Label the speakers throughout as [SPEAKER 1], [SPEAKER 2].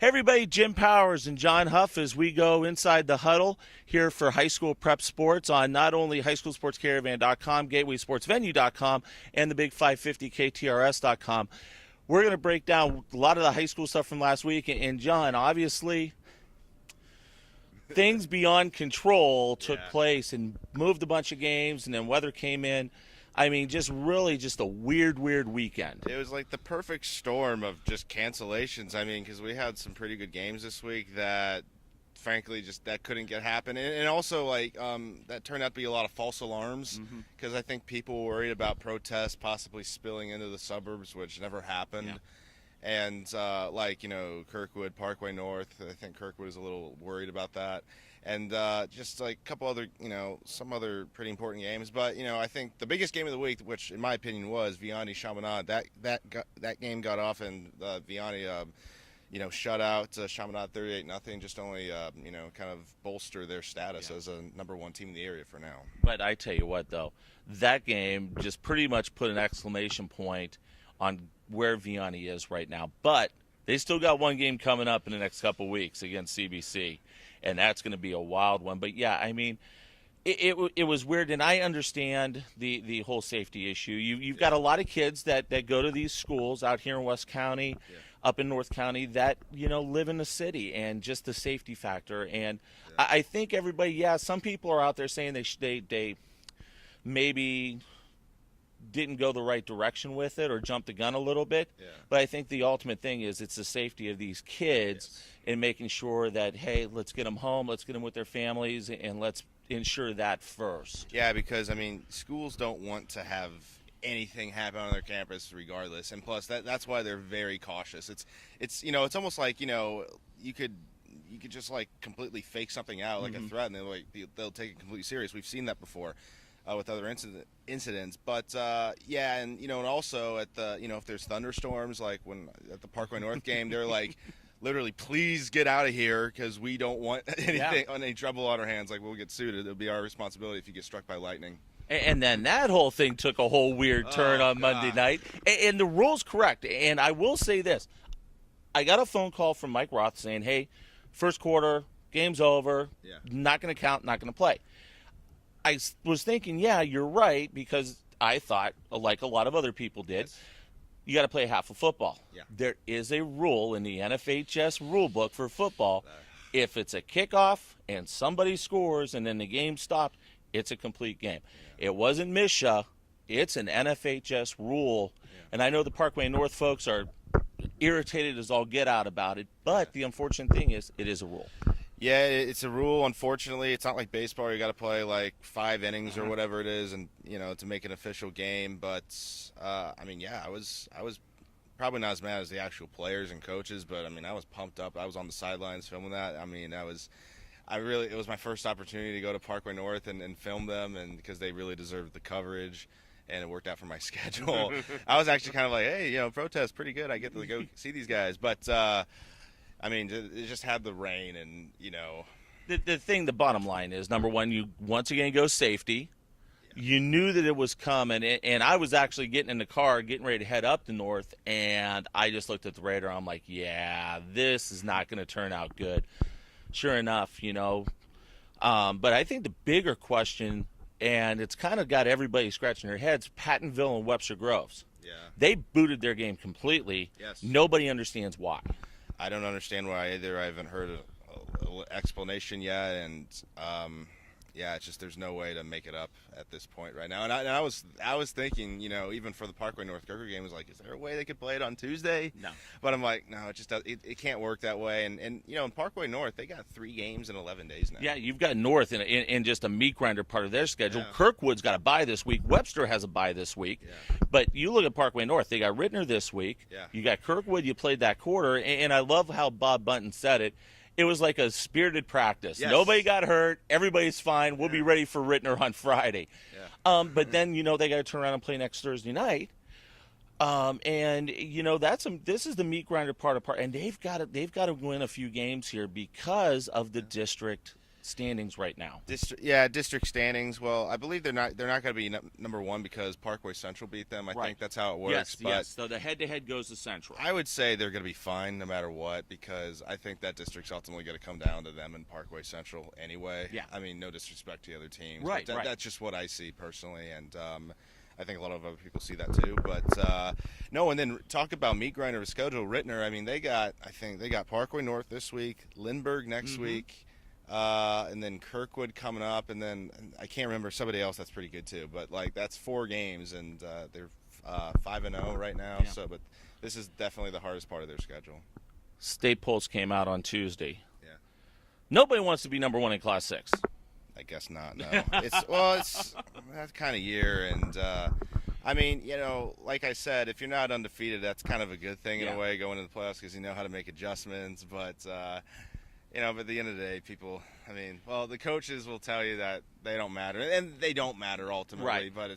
[SPEAKER 1] Hey everybody, Jim Powers and John Huff as we go inside the huddle here for high school prep sports on not only highschoolsportscaravan.com, gatewaysportsvenue.com, and the big 550ktrs.com. We're going to break down a lot of the high school stuff from last week. And John, obviously, things beyond control took place and moved a bunch of games, and then weather came in. I mean, just a weird weekend.
[SPEAKER 2] It was like the perfect storm of just cancellations. I mean, because we had some pretty good games this week that, frankly, just that couldn't get happen. And also, like, that turned out to be a lot of false alarms because I think people were worried about protests possibly spilling into the suburbs, which never happened.
[SPEAKER 1] Yeah.
[SPEAKER 2] And, Kirkwood, Parkway North, I think Kirkwood is a little worried about that. And just like a couple other, some other pretty important games. But, I think the biggest game of the week, which in my opinion was Vianney-Chaminade, that game got off and Vianney, shut out Chaminade 38-0, just only, kind of bolster their status as a number one team in the area for now.
[SPEAKER 1] But I tell you what, though, that game just pretty much put an exclamation point on where Vianney is right now. But they still got one game coming up in the next couple of weeks against CBC. And that's going to be a wild one. But, yeah, I mean, it was weird. And I understand the whole safety issue. You've got a lot of kids that go to these schools out here in West County, up in North County, that, live in the city. And just the safety factor. And I think everybody, some people are out there saying they maybe didn't go the right direction with it or jumped the gun a little bit. Yeah. But I think the ultimate thing is it's the safety of these kids and making sure that, hey, let's get them home, let's get them with their families, and let's ensure that first.
[SPEAKER 2] Yeah, because, I mean, schools don't want to have anything happen on their campus regardless. And plus, that's why they're very cautious. It's almost like, you could just, like, completely fake something out, like a threat, and they'll take it completely serious. We've seen that before. With other incidents, but and also at the if there's thunderstorms, like when at the Parkway North game, they're like, literally, please get out of here because we don't want any trouble on our hands. Like, we'll get sued. It'll be our responsibility if you get struck by lightning.
[SPEAKER 1] And then that whole thing took a whole weird turn on Monday night. And the rule's correct. And I will say this: I got a phone call from Mike Roth saying, "Hey, first quarter, game's over. Not going to count. Not going to play." I was thinking, you're right, because I thought, like a lot of other people did, you got to play half of football. Yeah. There is a rule in the NFHS rule book for football. If it's a kickoff and somebody scores and then the game stopped, it's a complete game. Yeah. It wasn't MSHA. It's an NFHS rule. Yeah. And I know the Parkway North folks are irritated as all get out about it, but the unfortunate thing is it is a rule.
[SPEAKER 2] Yeah, it's a rule. Unfortunately, it's not like baseball. You got to play like 5 innings or whatever it is, and to make an official game. But I was probably not as mad as the actual players and coaches, but I mean, I was pumped up. I was on the sidelines filming that. I mean, it was my first opportunity to go to Parkway North and film them, and because they really deserved the coverage. And it worked out for my schedule. I was actually kind of like, hey, protest, pretty good. I get to go see these guys, but. I mean, it just had the rain and,
[SPEAKER 1] The bottom line is, number one, you once again go safety. Yeah. You knew that it was coming, and I was actually getting in the car, getting ready to head up the north, and I just looked at the radar. I'm like, this is not going to turn out good. Sure enough, But I think the bigger question, and it's kind of got everybody scratching their heads, Pattonville and Webster Groves. Yeah. They booted their game completely. Yes. Nobody understands why.
[SPEAKER 2] I don't understand why either. I haven't heard an explanation yet, and it's just there's no way to make it up at this point right now. And I was thinking, even for the Parkway North Kirker game, was like, is there a way they could play it on Tuesday?
[SPEAKER 1] No.
[SPEAKER 2] But I'm like, no, it just it can't work that way. And in Parkway North, they got 3 games in 11 days now.
[SPEAKER 1] Yeah, you've got North in just a meat grinder part of their schedule. Yeah. Kirkwood's got a bye this week. Webster has a bye this week. Yeah. But you look at Parkway North, they got Rittner this week. Yeah. You got Kirkwood, you played that quarter, and I love how Bob Bunton said it. It was like a spirited practice. Yes. Nobody got hurt. Everybody's fine. We'll be ready for Rittner on Friday. Yeah. But then, they got to turn around and play next Thursday night. This is the meat grinder part, and they've got to win a few games here because of the district standings right now?
[SPEAKER 2] District standings. Well, I believe they're not going to be number one because Parkway Central beat them. I
[SPEAKER 1] Right.
[SPEAKER 2] think that's how it works.
[SPEAKER 1] Yes,
[SPEAKER 2] but
[SPEAKER 1] yes. So the head-to-head goes to Central.
[SPEAKER 2] I would say they're going to be fine no matter what because I think that district's ultimately going to come down to them and Parkway Central anyway.
[SPEAKER 1] Yeah.
[SPEAKER 2] I mean, no disrespect to the other teams.
[SPEAKER 1] Right,
[SPEAKER 2] but
[SPEAKER 1] right.
[SPEAKER 2] That's just what I see personally, and I think a lot of other people see that too. But no, and then talk about meat grinder schedule. Rittner. I mean, I think they got Parkway North this week, Lindbergh next week. And then Kirkwood coming up, and then I can't remember somebody else that's pretty good too. But like that's 4 games, and they're 5-0 right now.
[SPEAKER 1] Yeah.
[SPEAKER 2] So, but this is definitely the hardest part of their schedule.
[SPEAKER 1] State polls came out on Tuesday.
[SPEAKER 2] Yeah.
[SPEAKER 1] Nobody wants to be number 1 in Class 6.
[SPEAKER 2] I guess not. No, it's that kind of year, and I mean, like I said, if you're not undefeated, that's kind of a good thing in a way going into the playoffs because you know how to make adjustments, but. But at the end of the day, the coaches will tell you that they don't matter, and they don't matter ultimately.
[SPEAKER 1] Right.
[SPEAKER 2] But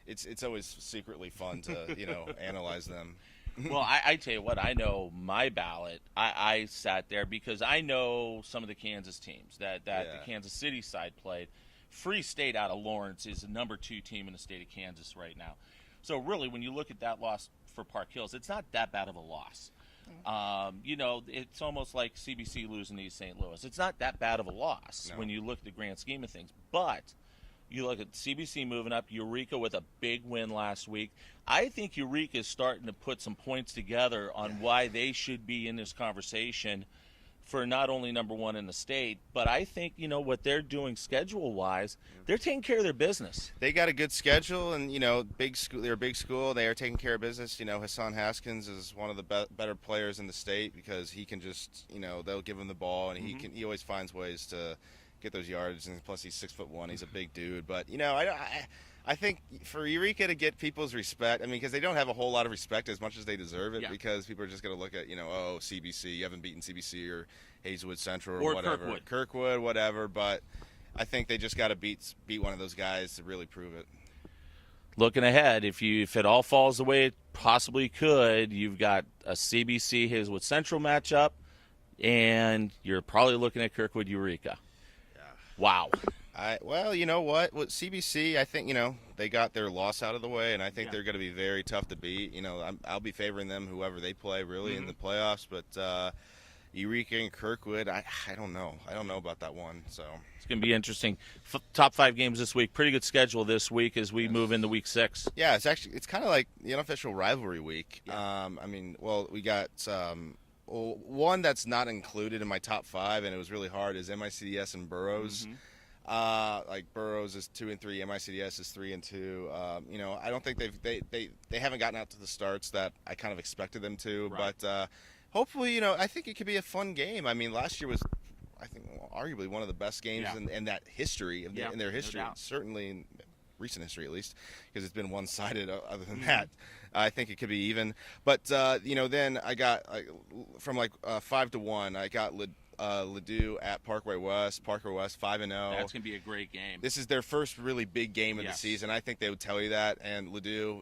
[SPEAKER 2] it's always secretly fun to analyze them.
[SPEAKER 1] Well, I tell you what, I know my ballot. I sat there because I know some of the Kansas teams that the Kansas City side played. Free State out of Lawrence is the number 2 team in the state of Kansas right now. So really, when you look at that loss for Park Hills, it's not that bad of a loss. It's almost like CBC losing to East St. Louis. It's not that bad of a loss when you look at the grand scheme of things. But you look at CBC moving up, Eureka with a big win last week. I think Eureka is starting to put some points together on why they should be in this conversation for not only number 1 in the state, but I think, what they're doing schedule-wise, they're taking care of their business.
[SPEAKER 2] They got a good schedule, and, big school. They're a big school. They are taking care of business. Hassan Haskins is one of the better players in the state because he can just, they'll give him the ball, and he always finds ways to get those yards, and plus he's 6'1". He's a big dude. But, I think for Eureka to get people's respect, because they don't have a whole lot of respect as much as they deserve it because people are just going to look at, CBC, you haven't beaten CBC or Hazelwood Central or whatever. Kirkwood, whatever. But I think they just got to beat one of those guys to really prove it.
[SPEAKER 1] Looking ahead, if it all falls the way it possibly could, you've got a CBC Hazelwood Central matchup, and you're probably looking at Kirkwood Eureka.
[SPEAKER 2] Yeah.
[SPEAKER 1] Wow.
[SPEAKER 2] Well, you know what? With CBC, I think, they got their loss out of the way, and I think they're going to be very tough to beat. I'll be favoring them, whoever they play, really, in the playoffs. But Eureka and Kirkwood, I don't know. I don't know about that one. So
[SPEAKER 1] it's going to be interesting. Top 5 games this week. Pretty good schedule this week as we move into week 6.
[SPEAKER 2] Yeah, it's kind of like the unofficial rivalry week.
[SPEAKER 1] Yeah.
[SPEAKER 2] We got one that's not included in my top 5, and it was really hard, is MICDS and Burroughs. Burroughs is 2-3, MICDS is 3-2. I don't think they haven't gotten out to the starts that I kind of expected them to,
[SPEAKER 1] right.
[SPEAKER 2] But hopefully, I think it could be a fun game. Last year was, I think, arguably one of the best games in that history in their history, certainly in recent history at least, because it's been one-sided. Other than that, I think it could be even. But then I got from 5-1, I got Ladue at Parkway West. Parkway West 5-0.
[SPEAKER 1] That's going to be a great game.
[SPEAKER 2] This is their first really big game of the season. I think they would tell you that. And Ladue,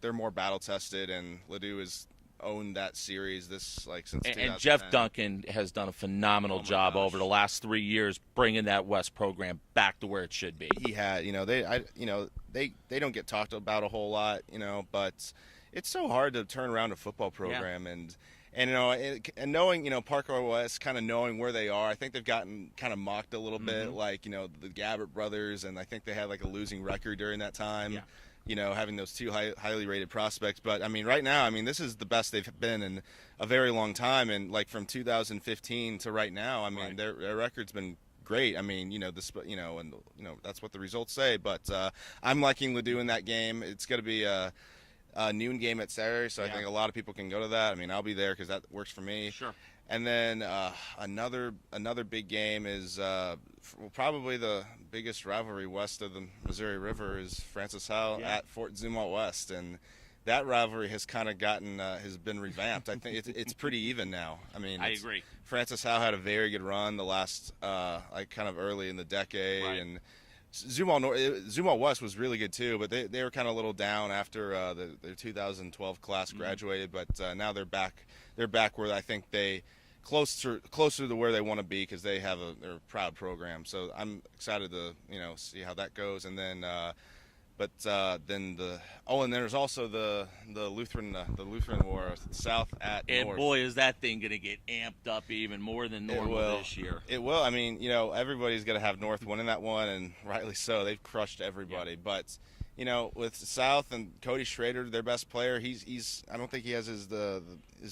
[SPEAKER 2] they're more battle tested, and Ladue has owned that series since 2010.
[SPEAKER 1] And Jeff Duncan has done a phenomenal job over the last 3 years bringing that West program back to where it should be.
[SPEAKER 2] He had, they don't get talked about a whole lot, but it's so hard to turn around a football program and knowing, Parkway West, kind of knowing where they are, I think they've gotten kind of mocked a little bit, the Gabbert brothers, and I think they had a losing record during that time, having those 2 highly rated prospects. But, right now, this is the best they've been in a very long time, and, from 2015 to right now, their record's been great. That's what the results say, but I'm liking Ladue in that game. It's going to be a noon game at Saturday, so I think a lot of people can go to that. I'll be there because that works for me.
[SPEAKER 1] Sure.
[SPEAKER 2] And then another big game is probably the biggest rivalry west of the Missouri River is Francis Hough at Fort Zumwalt West, and that rivalry has kind of has been revamped. I think it's pretty even now.
[SPEAKER 1] I agree.
[SPEAKER 2] Francis Hough had a very good run the last kind of early in the decade,
[SPEAKER 1] right.
[SPEAKER 2] And Zumwalt West was really good too, but they were kind of a little down after their 2012 class graduated. But now they're back. They're back where I think they closer to where they want to be because they're a proud program. So I'm excited to see how that goes. And then and there's also the Lutheran War, South at
[SPEAKER 1] And
[SPEAKER 2] North.
[SPEAKER 1] boy, is that thing going to get amped up even more than normal this year.
[SPEAKER 2] It will. I mean, everybody's going to have North winning that one, and rightly so. They've crushed everybody. Yeah. But with South and Cody Schrader, their best player, I don't think he has his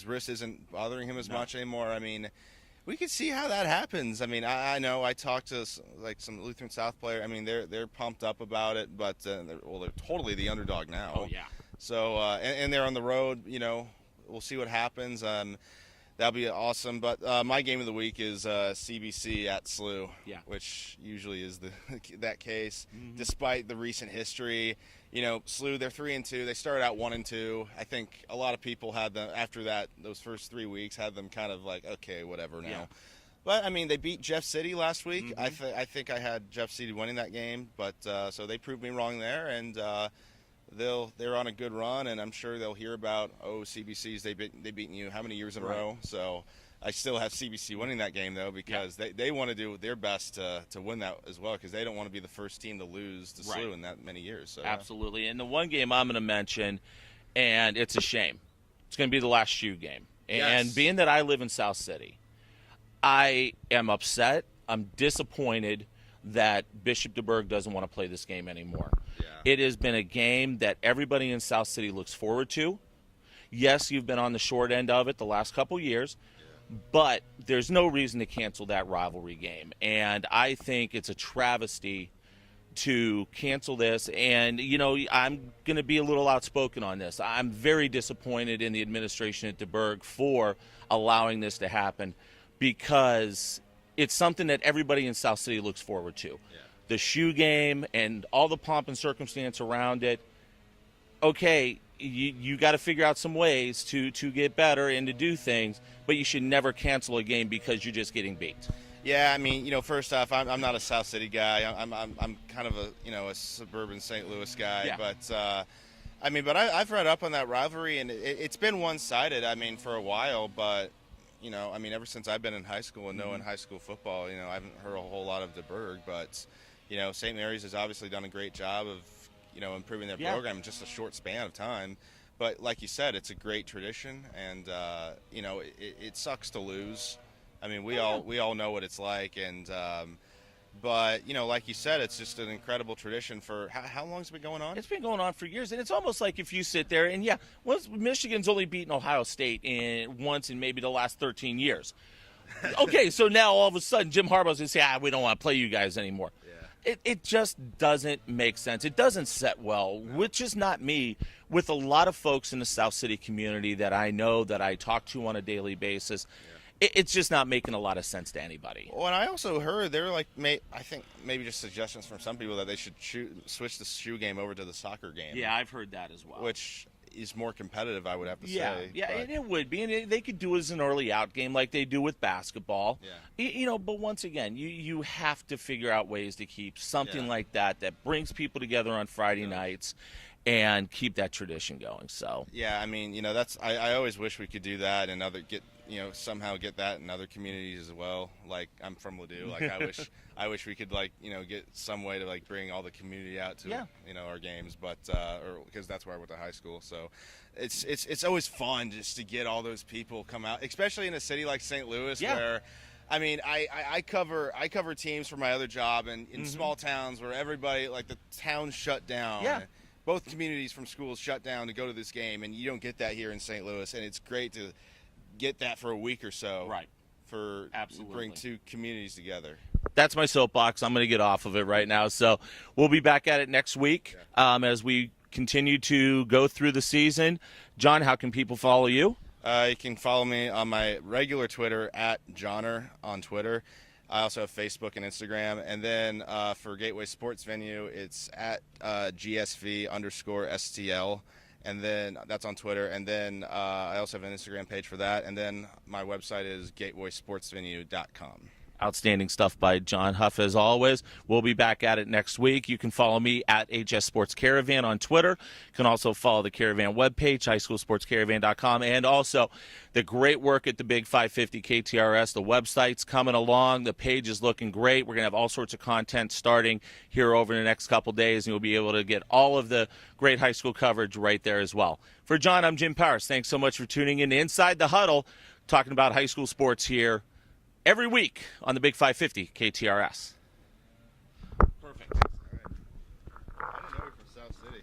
[SPEAKER 2] wrist isn't bothering him as much anymore. I mean, we could see how that happens. I mean, I know I talked to some Lutheran South player. I mean, they're pumped up about it, but they're totally the underdog now.
[SPEAKER 1] Oh yeah.
[SPEAKER 2] So and they're on the road. We'll see what happens. That'll be awesome. But my game of the week is CBC at SLU, which usually is that case, despite the recent history. SLU, they're 3-2. They started out 1-2. I think a lot of people had them after those first 3 weeks had them kind of like, okay, whatever now. Yeah. But I mean, they beat Jeff City last week. I think I had Jeff City winning that game, but so they proved me wrong there, and they're on a good run, and I'm sure they'll hear about CBC's they beaten you how many years in a row. So I still have CBC winning that game though, because they want to do their best to win that as well, because they don't want to be the first team to lose to SLU in that many years. So
[SPEAKER 1] absolutely. And the one game I'm going to mention, and it's a shame, it's going to be the last shoe game. And being that I live in South City, I am upset. I'm disappointed that Bishop DeBerg doesn't want to play this game anymore. Yeah. It has been a game that everybody in South City looks forward to. Yes, you've been on the short end of it the last couple years, but there's no reason to cancel that rivalry game. And I think it's a travesty to cancel this. And, I'm going to be a little outspoken on this. I'm very disappointed in the administration at DeBerg for allowing this to happen, because it's something that everybody in South City looks forward to. Yeah. The shoe game and all the pomp and circumstance around it. Okay, you got to figure out some ways to get better and to do things, but you should never cancel a game because you're just getting beat.
[SPEAKER 2] Yeah, I mean, first off, I'm not a South City guy. I'm kind of a suburban St. Louis guy. Yeah. But I've read up on that rivalry, and it's been one-sided. I mean, for a while, but ever since I've been in high school and knowing high school football, I haven't heard a whole lot of DeBerg, but St. Mary's has obviously done a great job of improving their program in just a short span of time. But like you said, it's a great tradition, and it sucks to lose. I mean, we all know what it's like, and but like you said, it's just an incredible tradition. For how long has it been going on?
[SPEAKER 1] It's been going on for years, and it's almost like if you sit there and Michigan's only beaten Ohio State once in maybe the last 13 years. Okay, so now all of a sudden Jim Harbaugh's going to say, we don't want to play you guys anymore. It just doesn't make sense. It doesn't set well, which is not me, with a lot of folks in the South City community that I know, that I talk to on a daily basis. It's just not making a lot of sense to anybody.
[SPEAKER 2] Well, and I also heard there were I think maybe just suggestions from some people that they should switch the shoe game over to the soccer game.
[SPEAKER 1] Yeah, I've heard that as well.
[SPEAKER 2] Which is more competitive, I would have to say.
[SPEAKER 1] Yeah, and it would be. And they could do it as an early out game like they do with basketball. Yeah. But once again, you have to figure out ways to keep something like that brings people together on Friday nights and keep that tradition going. So
[SPEAKER 2] yeah, I mean, that's I always wish we could do that and somehow get that in other communities as well. Like, I'm from Ladue. Like, I wish we could get some way to bring all the community out to our games, but because that's where I went to high school. So it's always fun just to get all those people come out, especially in a city like St. Louis where. I mean, I cover teams for my other job, and in small towns where everybody, the town's shut down. Yeah. Both communities from schools shut down to go to this game, and you don't get that here in St. Louis, and it's great to get that for a week or so.
[SPEAKER 1] Right.
[SPEAKER 2] For bring two communities together.
[SPEAKER 1] That's my soapbox. I'm going to get off of it right now. So we'll be back at it next week as we continue to go through the season. John, how can people follow you?
[SPEAKER 2] You can follow me on my regular Twitter at Johnner on Twitter. I also have Facebook and Instagram. And then for Gateway Sports Venue, it's at GSV_STL. And then that's on Twitter. And then I also have an Instagram page for that. And then my website is gatewaysportsvenue.com.
[SPEAKER 1] Outstanding stuff by John Huff, as always. We'll be back at it next week. You can follow me at HS Sports Caravan on Twitter. You can also follow the Caravan webpage, highschoolsportscaravan.com, and also the great work at the Big 550 KTRS. The website's coming along. The page is looking great. We're going to have all sorts of content starting here over the next couple days, and you'll be able to get all of the great high school coverage right there as well. For John, I'm Jim Powers. Thanks so much for tuning in to Inside the Huddle, talking about high school sports here every week on the Big 550 KTRS.
[SPEAKER 2] Perfect. All right. I didn't know you were from South City.